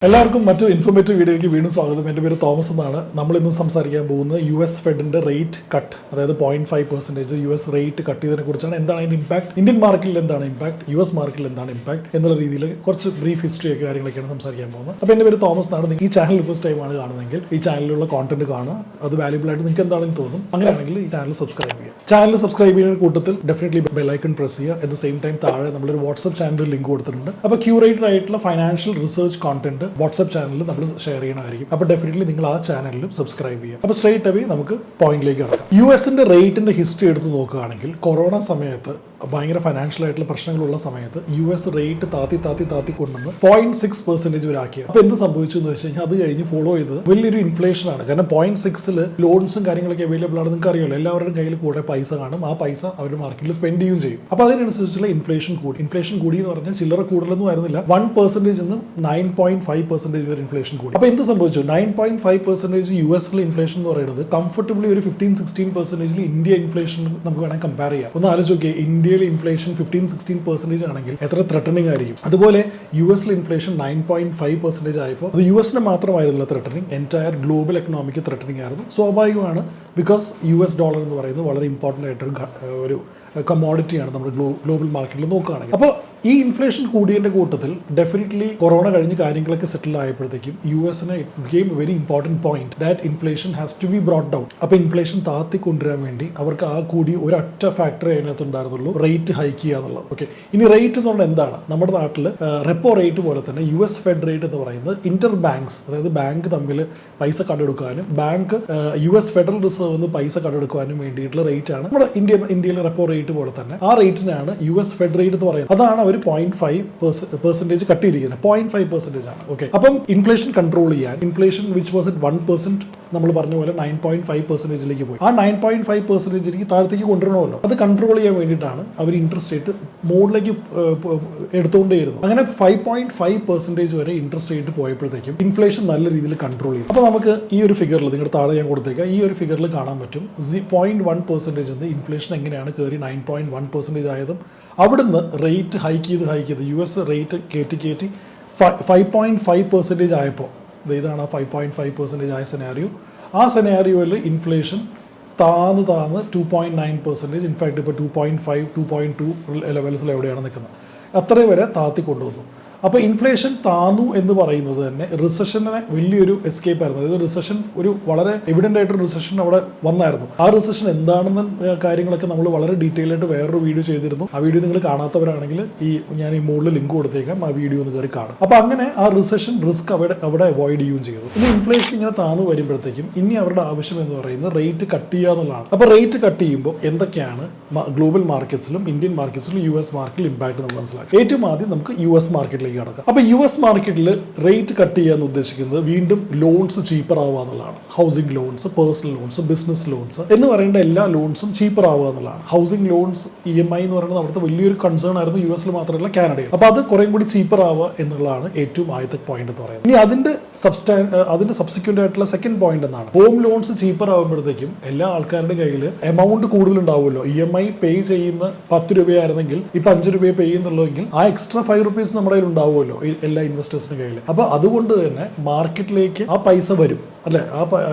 എല്ലാവർക്കും മറ്റൊരു ഇൻഫോർമേറ്റീവ് വീഡിയോയ്ക്ക് വീണ്ടും സ്വാഗതം. എൻ്റെ പേര് തോമസ് എന്നാണ്. നമ്മളിന്ന് സംസാരിക്കാൻ പോകുന്നത് US ഫെഡിൻ്റെ റേറ്റ് കട്ട്, അതായത് 0.5% US റേറ്റ് കട്ട് ചെയ്തതിനെ കുറിച്ചാണ്. എന്താണ് അതിൻ്റെ ഇമ്പാക്ട്, ഇന്ത്യൻ മാർക്കറ്റിൽ എന്താണ് ഇമ്പാക്ട്, US മാർക്കറ്റിൽ എന്താണ് ഇമ്പാക്ട് എന്നുള്ള രീതിയിൽ കുറച്ച് ബ്രീഫ് ഹിസ്റ്ററി ഒക്കെ കാര്യങ്ങളൊക്കെയാണ് സംസാരിക്കാൻ പോകുന്നത്. അപ്പോൾ എൻ്റെ പേര് തോമസ് എന്നാണ്. നിങ്ങൾ ഈ ചാനൽ ഫസ്റ്റ് ടൈമാണ് കാണുന്നതെങ്കിൽ ഈ ചാനലിലുള്ള കോണ്ടന്റ് കാണുക. അത് വാല്യൂബിൾ ആയിട്ട് നിങ്ങൾക്ക് എന്താണെന്ന് തോന്നും. അങ്ങനെയാണെങ്കിൽ ഈ ചാനൽ സബ്സ്ക്രൈബ് ചെയ്യുക. ചാനൽ സബ്സ്ക്രൈബ് ചെയ്യുന്ന കൂട്ടത്തിൽ ഡെഫിനറ്റ്ലി ബെല്ലൈക്കൺ പ്രസ് ചെയ്യുക. അറ്റ് ദ സെയിം ടൈം താഴെ നമ്മളൊരു വാട്സ്ആപ്പ് ചാനൽ ലിങ്ക് കൊടുത്തിട്ടുണ്ട്. അപ്പോൾ ക്യൂറേറ്റഡ് ആയിട്ടുള്ള ഫൈനാൻഷ്യൽ റിസർച്ച് കോണ്ടന്റ് വാട്സ്ആപ്പ് ചാനലിൽ നമ്മൾ ഷെയർ ചെയ്യണമായിരിക്കും. അപ്പോൾ ഡെഫിനറ്റ്ലി നിങ്ങൾ ആ ചാനലിലും സബ്സ്ക്രൈബ് ചെയ്യുക. അപ്പോൾ സ്ട്രേറ്റ് അവേ നമുക്ക് പോയിന്റിലേക്ക് ഇറക്കാം. US റേറ്റിന്റെ ഹിസ്റ്ററി എടുത്ത് നോക്കുകയാണെങ്കിൽ കൊറോണ സമയത്ത് ഭയങ്കര ഫൈനാൻഷ്യൽ ആയിട്ടുള്ള പ്രശ്നങ്ങളുള്ള സമയത്ത് US റേറ്റ് താത്തി കൊണ്ടുവന്ന് 0.6% വരെ ആക്കി. അപ്പോൾ എന്ത് സംഭവിച്ചു എന്ന് വെച്ച് കഴിഞ്ഞാൽ അത് കഴിഞ്ഞ് ഫോളോ ചെയ്തത് വലിയൊരു ഇൻഫ്ലേഷനാണ്. കാരണം 0.6 ലോൺസും കാര്യങ്ങളൊക്കെ അവൈലബിൾ ആണ്. നിങ്ങൾക്ക് അറിയാമല്ലോ, എല്ലാവരുടെയും കയ്യിൽ കൂടെ പൈസ കാണും. ആ പൈസ അവർ മാർക്കറ്റിൽ സ്പെൻഡ് ചെയ്യുകയും ചെയ്യും. അപ്പോൾ അതിനനുസരിച്ചുള്ള ഇൻഫ്ലേഷൻ കൂടി എന്ന് പറഞ്ഞാൽ ചില്ലറ കൂടുതലൊന്നും ആയിരുന്നില്ല. 1% നിന്ന് 9.5% വരെ ഇൻഫ്ലേഷൻ കൂടി. അപ്പോൾ എന്ത് സംഭവിച്ചു? 9.5% US ഇൻഫ്ലേഷൻ എന്ന് പറയുന്നത് കംഫർട്ടബിളി ഒരു 15-16% ഇന്ത്യ ഇൻഫ്ലേഷൻ നമുക്ക് വേണമെങ്കിൽ കമ്പയർ ചെയ്യാം. ഒന്ന് ആലോചിച്ച് നോക്കിയേ, ഇന്ത്യയിലെ ഇൻഫ്ലേഷൻ 15-16% ആണെങ്കിൽ എത്ര ത്രെട്ടനിങ് ആയിരിക്കും. അതുപോലെ US ഇൻഫ്ലേഷൻ 9.5% ആയപ്പോൾ അത് US മാത്രമായിരുന്നില്ല threatening, entire global economic threatening ആയിരുന്നു. സ്വാഭാവികമാണ്, ബിക്കോസ് US ഡോളർ എന്ന് പറയുന്നത് വളരെ ഇമ്പോർട്ടൻ്റ് ആയിട്ടൊരു ഒരു കമോഡിറ്റിയാണ് നമ്മുടെ ഗ്ലോബൽ മാർക്കറ്റിൽ നോക്കുകയാണെങ്കിൽ. അപ്പോൾ ഈ ഇൻഫ്ലേഷൻ കൂടിയതിൻ്റെ കൂട്ടത്തിൽ ഡെഫിനറ്റ്ലി കൊറോണ കഴിഞ്ഞ് കാര്യങ്ങളൊക്കെ സെറ്റിൽ ആയപ്പോഴത്തേക്കും US it became a very important point that inflation has to be brought down. അപ്പോൾ ഇൻഫ്ലേഷൻ താത്തി കൊണ്ടുവരാൻ വേണ്ടി അവർക്ക് ആ കൂടി ഒരൊറ്റ ഫാക്ടറി അതിനകത്ത് ഉണ്ടായിരുന്നുള്ളൂ, റേറ്റ് ഹൈക്ക് ചെയ്യുക എന്നുള്ളത്. ഓക്കെ, ഇനി റേറ്റ് എന്ന് പറഞ്ഞാൽ എന്താണ്? നമ്മുടെ നാട്ടിൽ റെപ്പോ റേറ്റ് പോലെ തന്നെ US ഫെഡ് റേറ്റ് എന്ന് പറയുന്നത് ഇന്റർ ബാങ്ക്സ്, അതായത് ബാങ്ക് തമ്മിൽ പൈസ കണ്ടെടുക്കാനും ബാങ്ക് US ഫെഡറൽ റിസർവ് നിന്ന് പൈസ കണ്ടെടുക്കാനും വേണ്ടിയിട്ടുള്ള റേറ്റ് ആണ് നമ്മുടെ ഇന്ത്യയിലെ റെപ്പോ റേറ്റ് പോലെ തന്നെ. ആ റേറ്റിനാണ് US ഫെഡ് റേറ്റ് എന്ന് പറയുന്നത്. അതാണ് അവർ 0.5% കട്ടിയിരിക്കുന്നത്. 0.5% ആണ്. ഓക്കെ, അപ്പം ഇൻഫ്ലേഷൻ കൺട്രോൾ ചെയ്യാൻ, ഇൻഫ്ലേഷൻ വിച്ച് വാസ് അറ്റ് 1% നമ്മൾ പറഞ്ഞ പോലെ 9.5%ലേക്ക് പോയി. ആ 9.5%ലേക്ക് താഴത്തേക്ക് കൊണ്ടുവരണമല്ലോ. അത് കൺട്രോൾ ചെയ്യാൻ വേണ്ടിയിട്ടാണ് അവർ ഇൻട്രസ്റ്റ് റേറ്റ് മോഡിലേക്ക് എടുത്തുകൊണ്ടേയിരുന്നു. അങ്ങനെ 5.5% വരെ ഇൻട്രസ്റ്റ് റേറ്റ് പോയപ്പോഴത്തേക്കും ഇൻഫ്ലേഷൻ നല്ല രീതിയിൽ കൺട്രോൾ ചെയ്തു. അപ്പോൾ നമുക്ക് ഈ ഒരു ഫിഗറിൽ, നിങ്ങളുടെ താഴെ ഞാൻ കൊടുത്തേക്കാം, ഈ ഒരു ഫിഗറിൽ കാണാൻ പറ്റും 0.1% നിന്ന് ഇൻഫ്ലേഷൻ എങ്ങനെയാണ് കയറി 9.1% ആയതും അവിടുന്ന് റേറ്റ് ഹൈക്ക് ചെയ്ത് US റേറ്റ് കയറ്റി 5.5% ആയപ്പോൾ, ഇതാണ് ആ 5.5% ആയ സെനാരിയോ. ആ സെനാരിയോയിൽ ഇൻഫ്ലേഷൻ താന്ന് 2.9%, ഇൻഫാക്ട് ഇപ്പോൾ 2.5, 2.2 ലെവൽസിൽ എവിടെയാണ് നിൽക്കുന്നത്, അത്രയും വരെ താത്തി കൊണ്ടുവന്നു. അപ്പോൾ ഇൻഫ്ലേഷൻ താന്നു എന്ന് പറയുന്നത് തന്നെ റിസഷനെ വലിയൊരു എസ്കേപ്പ് ആയിരുന്നു. അതായത് റിസഷൻ ഒരു വളരെ എവിഡൻ്റ് ആയിട്ടൊരു റിസഷൻ അവിടെ വന്നായിരുന്നു. ആ റിസഷൻ എന്താണെന്ന കാര്യങ്ങളൊക്കെ നമ്മൾ വളരെ ഡീറ്റെയിൽ ആയിട്ട് വേറൊരു വീഡിയോ ചെയ്തിരുന്നു. ആ വീഡിയോ നിങ്ങൾ കാണാത്തവരാണെങ്കിൽ ഞാൻ ഈ മുകളിൽ ലിങ്ക് കൊടുത്തേക്കാം, ആ വീഡിയോ ഒന്ന് കയറി കാണും. അപ്പോൾ അങ്ങനെ ആ റിസഷൻ റിസ്ക് അവിടെ അവോയ്ഡ് ചെയ്യുകയും ചെയ്തു. ഇനി ഇൻഫ്ലേഷൻ ഇങ്ങനെ താന്നു വരുമ്പോഴത്തേക്കും ഇനി അവരുടെ ആവശ്യം എന്ന് പറയുന്നത് റേറ്റ് കട്ട് ചെയ്യുക എന്നുള്ളതാണ്. അപ്പോൾ റേറ്റ് കട്ട് ചെയ്യുമ്പോൾ എന്തൊക്കെയാണ് ഗ്ലോബൽ മാർക്കറ്റ്സിലും ഇന്ത്യൻ മാർക്കറ്റ്സിലും US മാർക്കറ്റിൽ ഇമ്പാക്ട് നമ്മൾ മനസ്സിലാക്കുക. ഏറ്റവും ആദ്യം നമുക്ക് US മാർക്കറ്റിൽ കടക്കാം. അപ്പോൾ US മാർക്കറ്റിൽ റേറ്റ് കട്ട് ചെയ്യാൻ ഉദ്ദേശിക്കുന്നത് വീണ്ടും ലോൺസ് ചീപ്പർ ആവുക എന്നുള്ളതാണ്. Housing loans, personal loans, business loans എന്ന് പറയേണ്ട എല്ലാ ലോൺസും ചീപ്പർ ആവുക എന്നുള്ളതാണ്. ഹൗസിംഗ് ലോൺസ് EMI എന്ന് പറയുന്നത് അവിടുത്തെ വലിയൊരു കൺസേൺ ആയിരുന്നു, US മാത്രമല്ല കാനഡയിൽ. അപ്പോൾ അത് കുറേ കൂടി ചീപ്പർ ആവുക എന്നുള്ളതാണ് ഏറ്റവും ആദ്യത്തെ പോയിന്റ് എന്ന് പറയുന്നത്. ഇനി അതിന്റെ സബ്സിക്വന്റ് ആയിട്ടുള്ള സെക്കൻഡ് പോയിന്റ് എന്നാണ്, ഹോം ലോൺസ് ചീപ്പർ ആകുമ്പോഴത്തേക്കും എല്ലാ ആൾക്കാരുടെ കയ്യിൽ എമൗണ്ട് കൂടുതലുണ്ടാവുമല്ലോ. EMI പേ ചെയ്യുന്ന 10 രൂപയായിരുന്നെങ്കിൽ ഇപ്പം 5 രൂപയെ പേ ചെയ്യുന്നുള്ളെങ്കിൽ ആ എക്സ്ട്രാ 5 rupees നമ്മുടെ കയ്യിൽ ഉണ്ടാവുമല്ലോ എല്ലാ ഇൻവെസ്റ്റേഴ്സിന്റെ കയ്യിൽ. അപ്പോൾ അതുകൊണ്ട് തന്നെ മാർക്കറ്റിലേക്ക് ആ പൈസ വരും, അല്ലെ? ആ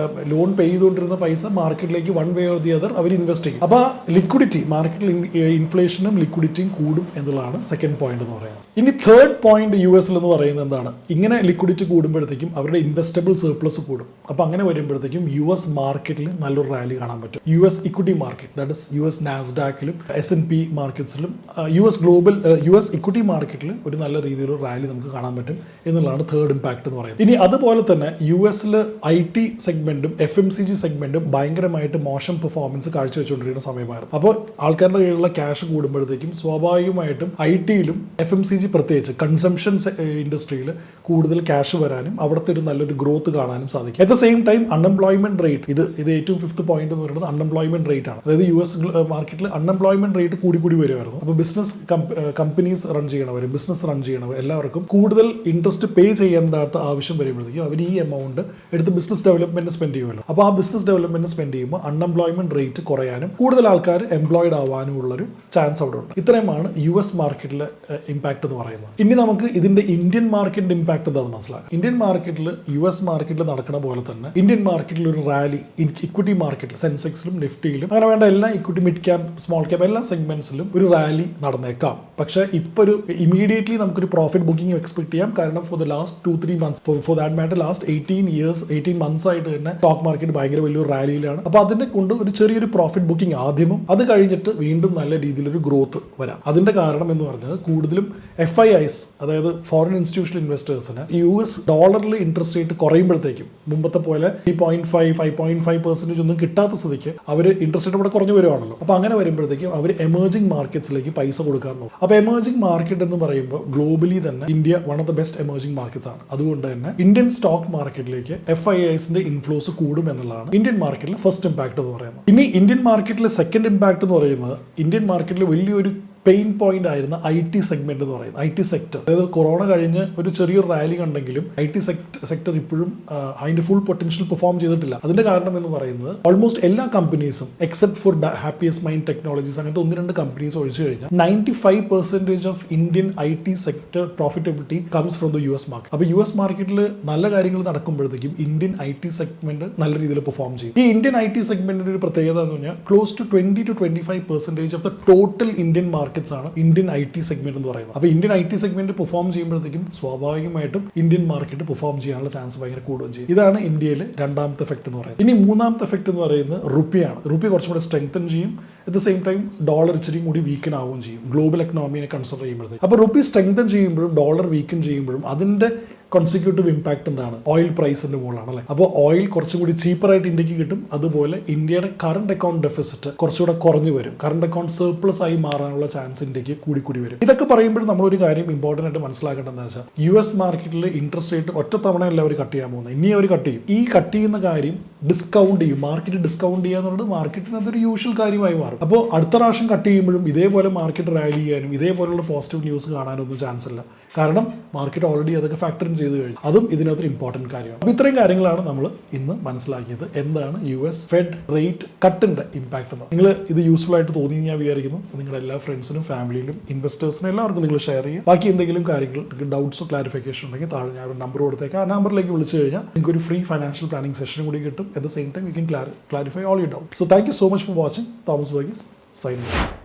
ലോൺ പേ ചെയ്തുകൊണ്ടിരുന്ന പൈസ മാർക്കറ്റിലേക്ക് one way or the other അവർ ഇൻവെസ്റ്റ് ചെയ്യും. അപ്പോൾ ലിക്വിഡിറ്റി മാർക്കറ്റിൽ ഇൻഫ്ലേഷനും ലിക്വിഡിറ്റിയും കൂടും എന്നുള്ളതാണ് സെക്കൻഡ് പോയിന്റ് എന്ന് പറയുന്നത്. ഇനി തേർഡ് പോയിന്റ് US എന്ന് പറയുന്നത് എന്താണ്? ഇങ്ങനെ ലിക്വിഡിറ്റി കൂടുമ്പോഴത്തേക്കും അവരുടെ ഇൻവെസ്റ്റബിൾ സർപ്ലസ് കൂടും. അപ്പോൾ അങ്ങനെ വരുമ്പോഴത്തേക്കും US മാർക്കറ്റിൽ നല്ലൊരു റാലി കാണാൻ പറ്റും. US equity market, that is US നാസ്ഡാക്കിലും S&P മാർക്കറ്റ്സിലും US equity മാർക്കറ്റിൽ ഒരു നല്ല രീതിയിലുള്ള റാലി നമുക്ക് കാണാൻ പറ്റും എന്നുള്ളതാണ് തേർഡ് ഇമ്പാക്ട് എന്ന് പറയുന്നത്. ഇനി അതുപോലെ തന്നെ US IT സെഗ്മെന്റും FMCG സെഗ്മെന്റും ഭയങ്കരമായിട്ട് മോശം പെർഫോമൻസ് കാഴ്ചവെച്ചുകൊണ്ടിരിക്കുന്ന സമയമായിരുന്നു. അപ്പോൾ ആൾക്കാരുടെ കയ്യിലുള്ള ക്യാഷ് കൂടുമ്പോഴത്തേക്കും സ്വാഭാവികമായിട്ടും IT-ലും FMCG പ്രത്യേകിച്ച് കൺസംഷൻ ഇൻഡസ്ട്രിയിൽ കൂടുതൽ ക്യാഷ് വരാനും അവിടുത്തെ ഒരു നല്ലൊരു ഗ്രോത്ത് കാണാനും സാധിക്കും. At the same time unemployment rate, ഇത് ഏറ്റവും ഫിഫ്ത്ത് പോയിന്റ് എന്ന് പറയുന്നത് അൺഎംപ്ലോയ്മെന്റ് റേറ്റ് ആണ്. അതായത് US മാർക്കറ്റിൽ അൺഎംപ്ലോയ്മെന്റ് റേറ്റ് കൂടി വരുമായിരുന്നു. അപ്പോൾ ബിസിനസ് കമ്പനീസ് റൺ ചെയ്യണവർ, ബിസിനസ് റൺ ചെയ്യണവർ എല്ലാവർക്കും കൂടുതൽ ഇൻട്രസ്റ്റ് പേ ചെയ്യേണ്ടാത്ത ആവശ്യം വരുമ്പോഴത്തേക്കും അവർ ഈ എമൗണ്ട് എടുത്ത് ബിസിനസ് ഡെവലപ്മെന്റ് സ്പെൻഡ് ചെയ്യുമല്ലോ. അപ്പോൾ ആ ബിസിനസ് ഡെവലപ്മെന്റ് സ്പെൻഡ് ചെയ്യുമ്പോൾ അൺഎംപ്ലോയ്മെന്റ് റേറ്റ് കുറയാനും കൂടുതൽ ആൾക്കാർ എംപ്ലോയിഡ് ആവാനും ഉള്ളൊരു ചാൻസ് അവിടെ ഉണ്ട്. ഇത്രയുമാണ് US മാർക്കറ്റിലെ ഇമ്പാക്ട് എന്ന് പറയുന്നത്. ഇനി നമുക്ക് ഇതിന്റെ ഇന്ത്യൻ മാർക്കറ്റിന്റെ ഇമ്പാക്ട് എന്താണെന്ന് മനസ്സിലാക്കാം. ഇന്ത്യൻ മാർക്കറ്റിൽ US മാർക്കറ്റിൽ നടക്കുന്ന പോലെ തന്നെ ഇന്ത്യൻ മാർക്കറ്റിൽ ഒരു റാലി ഇക്വിറ്റി മാർക്കറ്റിൽ സെൻസെക്സിലും നിഫ്റ്റിയിലും അങ്ങനെ വേണ്ട എല്ലാ equity mid cap small cap എല്ലാ സെഗ്മെന്റ്സിലും ഒരു റാലി നടന്നേക്കാം. പക്ഷേ ഇപ്പോൾ ഒരു ഇമീഡിയറ്റ്ലി നമുക്കൊരു പ്രോഫിറ്റ് ബുക്കിംഗ് എക്സ്പെക്ട് ചെയ്യാം. കാരണം for the last 2-3 months for that matter last 18 months ആയിട്ട് തന്നെ സ്റ്റോക്ക് മാർക്കറ്റ് ഭയങ്കര വലിയൊരു റാലിയിലാണ്. അപ്പോൾ അതിനെ കൊണ്ട് ഒരു ചെറിയൊരു പ്രോഫിറ്റ് ബുക്കിംഗ് ആദ്യമോ അത് കഴിഞ്ഞിട്ട് വീണ്ടും നല്ല രീതിയിലൊരു ഗ്രോത്ത് വരാം. അതിന്റെ കാരണം എന്ന് പറഞ്ഞത് കൂടുതലും FIIs അതായത് ഫോറിൻ ഇൻസ്റ്റിറ്റ്യൂഷണൽ ഇൻവെസ്റ്റേഴ്സിന് US ഡോളറിൽ ഇൻട്രസ്റ്റ് റേറ്റ് കുറയുമ്പോഴത്തേക്കും മുമ്പത്തെ പോലെ 3.5% ഒന്നും കിട്ടാത്ത സ്ഥിതിക്ക് അവർ ഇൻട്രസ്റ്റ് റേറ്റ് ഇവിടെ കുറഞ്ഞു വരുവാണല്ലോ. അപ്പോൾ അങ്ങനെ വരുമ്പോഴത്തേക്കും അവർ എമേർജിംഗ് മാർക്കറ്റ്സിലേക്ക് പൈസ കൊടുക്കാൻ നോക്കും. അപ്പോൾ എമേർജിംഗ് മാർക്കറ്റ് എന്ന് പറയുമ്പോൾ ഗ്ലോബലി തന്നെ India one of the best emerging markets ആണ്. അതുകൊണ്ട് തന്നെ ഇന്ത്യൻ സ്റ്റോക്ക് മാർക്കറ്റിലേക്ക് FIIസിന്റെ ഇൻഫ്ലോസ് കൂടും എന്നുള്ളതാണ് ഇന്ത്യൻ മാർക്കറ്റിലെ ഫസ്റ്റ് ഇമ്പാക്ട് എന്ന് പറയുന്നത്. ഇനി ഇന്ത്യൻ മാർക്കറ്റിലെ സെക്കൻഡ് ഇമ്പാക്ട് എന്ന് പറയുന്നത് ഇന്ത്യൻ മാർക്കറ്റിൽ വലിയൊരു പെയിൻ പോയിന്റ് ആയിരുന്ന IT സെഗ്മെന്റ് എന്ന് പറയുന്നത് IT സെക്ടർ. അതായത് കൊറോണ കഴിഞ്ഞ് ഒരു ചെറിയൊരു റാലി കണ്ടെങ്കിലും IT സെക്ടർ ഇപ്പോഴും അതിന്റെ ഫുൾ പൊട്ടൻഷ്യൽ പെർഫോം ചെയ്തിട്ടില്ല. അതിന്റെ കാരണം എന്ന് പറയുന്നത് ഓൾമോസ്റ്റ് എല്ലാ കമ്പനീസും except for happiest mind technologies അങ്ങനത്തെ 1-2 കമ്പനീസ് ഒഴിച്ചു കഴിഞ്ഞാൽ 95% of Indian IT sector profitability comes from the US market. അപ്പോൾ US മാർക്കറ്റിൽ നല്ല കാര്യങ്ങൾ നടക്കുമ്പോഴത്തേക്കും ഇന്ത്യൻ IT സെഗ്മെന്റ് നല്ല രീതിയിൽ പെർഫോം ചെയ്യും. ഈ ഇന്ത്യൻ IT സെഗ്മെന്റിന്റെ ഒരു പ്രത്യേകത എന്ന് പറഞ്ഞാൽ close to 20-25% of the total Indian market ആണ് ഇന്ത്യൻ IT സെഗ്മെന്റ് എന്ന് പറയുന്നത്. അപ്പോൾ ഇന്ത്യൻ IT സെഗ്മെന്റ് പെർഫോം ചെയ്യുമ്പോഴത്തേക്കും സ്വാഭാവികമായിട്ടും ഇന്ത്യൻ മാർക്കറ്റ് പെർഫോം ചെയ്യാനുള്ള ചാൻസ് ഭയങ്കര കൂടുകയും ചെയ്യും. ഇതാണ് ഇന്ത്യയിൽ രണ്ടാമത്തെ എഫക്ട് എന്ന് പറയുന്നത്. ഇനി മൂന്നാമത്തെ എഫക്ട് എന്ന് പറയുന്നത് റുപ്പിയാണ്. റുപ്പി കുറച്ചും കൂടി സ്ട്രെങ്തൻ ചെയ്യും. At the same time dollar ഇച്ചിരി കൂടി വീക്കൻ ആവുകയും ചെയ്യും ഗ്ലോബൽ എക്കണോമിയെ കൺസിഡർ ചെയ്യുമ്പോഴത്തേക്ക്. അപ്പോൾ റുപ്പി സ്ട്രെങ്തൻ ചെയ്യുമ്പോഴും ഡോളർ വീക്കൻ ചെയ്യുമ്പോഴും അതിന്റെ കോൺസിക്യൂട്ടീവ് ഇമ്പാക്ട് എന്താണ്? ഓയിൽ പ്രൈസിന്റെ മുകളിലാണ് അല്ലേ. അപ്പോൾ ഓയിൽ കുറച്ചും കൂടി ചീപ്പറായിട്ട് ഇന്ത്യക്ക് കിട്ടും. അതുപോലെ ഇന്ത്യയുടെ കറണ്ട് അക്കൗണ്ട് ഡെഫിസിറ്റ് കുറച്ചുകൂടെ കുറഞ്ഞു വരും. കറണ്ട് അക്കൗണ്ട് സർപ്ലസ് ആയി മാറാനുള്ള ചാൻസ് ഇന്ത്യക്ക് കൂടി വരും. ഇതൊക്കെ പറയുമ്പോൾ നമ്മളൊരു കാര്യം ഇമ്പോർട്ടൻ്റ് ആയിട്ട് മനസ്സിലാക്കേണ്ടതെന്ന് വെച്ചാൽ US മാർക്കറ്റിൽ ഇൻട്രസ്റ്റ് റേറ്റ് ഒറ്റ തവണയല്ല അവർ കട്ട് ചെയ്യാൻ പോകുന്നത്. ഇനി അവർ കട്ട് ചെയ്യും. ഈ കട്ട് ചെയ്യുന്ന കാര്യം ഡിസ്കൗണ്ട് ചെയ്യും. മാർക്കറ്റ് ഡിസ്കൗണ്ട് ചെയ്യുക എന്നുള്ളത് മാർക്കറ്റിന് അതൊരു യൂഷ്വൽ കാര്യമായി മാറും. അപ്പോൾ അടുത്ത പ്രാവശ്യം കട്ട് ചെയ്യുമ്പോഴും ഇതേപോലെ മാർക്കറ്റ് റാലി ചെയ്യാനും ഇതേപോലുള്ള പോസിറ്റീവ് ന്യൂസ് കാണാനൊന്നും ചാൻസ് ഇല്ല. കാരണം മാർക്കറ്റ് ഓൾറെഡി അതൊക്കെ ഫാക്ടർ ചെയ്ത് കഴിഞ്ഞു. അതും ഇതിനകത്തൊരു ഇമ്പോർട്ടൻറ്റ് കാര്യമാണ്. അപ്പോൾ ഇത്രയും കാര്യങ്ങളാണ് നമ്മൾ ഇന്ന് മനസ്സിലാക്കിയത്. എന്താണ് US ഫെഡ് റേറ്റ് കട്ടിന്റെ ഇമ്പാക്ട് എന്ന്. നിങ്ങൾ ഇത് യൂസ്ഫുൾ ആയിട്ട് തോന്നി ഞാൻ വിചാരിക്കുന്നു. നിങ്ങളുടെ എല്ലാ ഫ്രണ്ട്സിനും ഫാമിലിയിലും ഇൻവെസ്റ്റേഴ്സിനും എല്ലാവർക്കും നിങ്ങൾ ഷെയർ ചെയ്യുക. ബാക്കി എന്തെങ്കിലും കാര്യങ്ങൾ നിങ്ങൾക്ക് ഡൗട്ട്സോ ക്ലാരിഫിക്കേഷൻ ഉണ്ടെങ്കിൽ താഴെ ഞാൻ ഒരു നമ്പർ കൊടുത്തേക്കാം. ആ നമ്പറിലേക്ക് വിളിച്ചു കഴിഞ്ഞാൽ നിങ്ങൾക്ക് ഒരു ഫ്രീ ഫൈനാൻഷ്യൽ പ്ലാനിംഗ് സെഷനും കൂടി കിട്ടും. At the same time, you can clarify all your doubts. So thank you so much for watching. Thomas Burgess signing off.